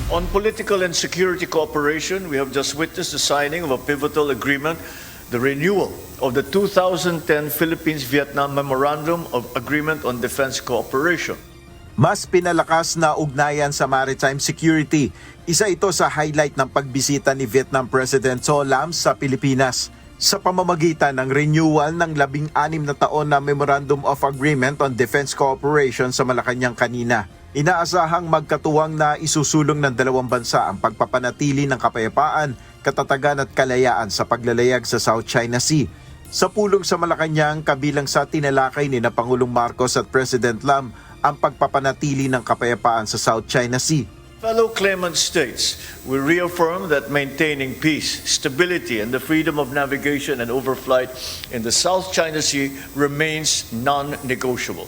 On political and security cooperation, we have just witnessed the signing of a pivotal agreement, the renewal of the 2010 Philippines-Vietnam Memorandum of Agreement on Defense Cooperation. Mas pinalakas na ugnayan sa maritime security. Isa ito sa highlight ng pagbisita ni Vietnam President Ho Lam sa Pilipinas sa pamamagitan ng renewal ng 16 na taon na Memorandum of Agreement on Defense Cooperation sa Malacanang kanina. Inaasahang magkatuwang na isusulong ng dalawang bansa ang pagpapanatili ng kapayapaan, katatagan at kalayaan sa paglalayag sa South China Sea. Sa pulong sa Malacanang, kabilang sa tinalakay ni Pangulong Marcos at President Lam ang pagpapanatili ng kapayapaan sa South China Sea. Fellow claimant states, we reaffirm that maintaining peace, stability, and the freedom of navigation and overflight in the South China Sea remains non-negotiable.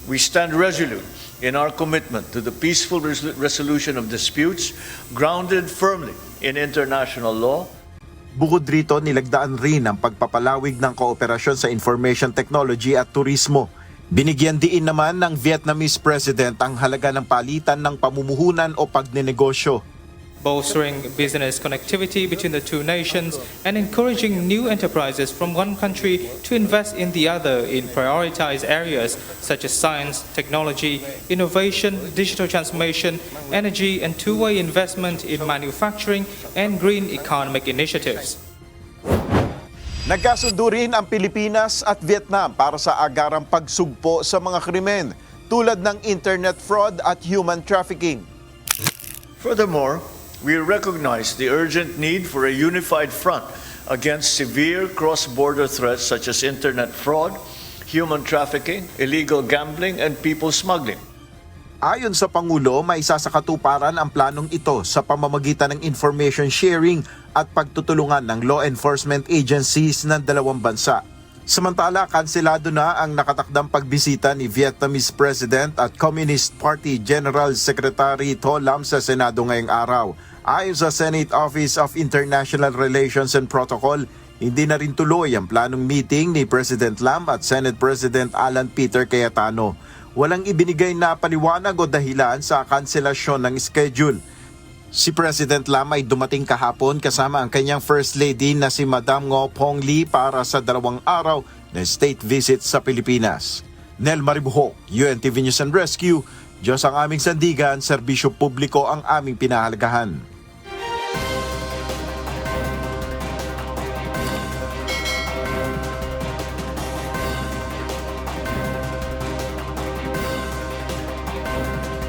We stand resolute in our commitment to the peaceful resolution of disputes grounded firmly in international law. Bukod rito, nilagdaan rin ang pagpapalawig ng kooperasyon sa information technology at turismo. Binigyan diin naman ng Vietnamese President ang halaga ng palitan ng pamumuhunan o pagnenegosyo. Bolstering business connectivity between the two nations and encouraging new enterprises from one country to invest in the other in prioritized areas such as science, technology, innovation, digital transformation, energy, and two-way investment in manufacturing and green economic initiatives. Nagkasundo rin ang Pilipinas at Vietnam para sa agarang pagsugpo sa mga krimen tulad ng internet fraud at human trafficking. Furthermore, we recognize the urgent need for a unified front against severe cross-border threats such as internet fraud, human trafficking, illegal gambling, and people smuggling. Ayon sa Pangulo, may isa sa katuparan ang planong ito sa pamamagitan ng information sharing at pagtutulungan ng law enforcement agencies ng dalawang bansa. Samantala, kanselado na ang nakatakdang pagbisita ni Vietnamese President at Communist Party General Secretary Ho Lam sa Senado ngayong araw. Ayon sa Senate Office of International Relations and Protocol, hindi na rin tuloy ang planong meeting ni President Lam at Senate President Alan Peter Cayetano. Walang ibinigay na paliwanag o dahilan sa kanselasyon ng schedule. Si President Lam ay dumating kahapon kasama ang kanyang First Lady na si Madam Ngo Pong Lee para sa 2 araw na state visit sa Pilipinas. Nel Maribuho, UNTV News and Rescue. Diyos ang aming sandigan, serbisyo publiko ang aming pinahalagahan.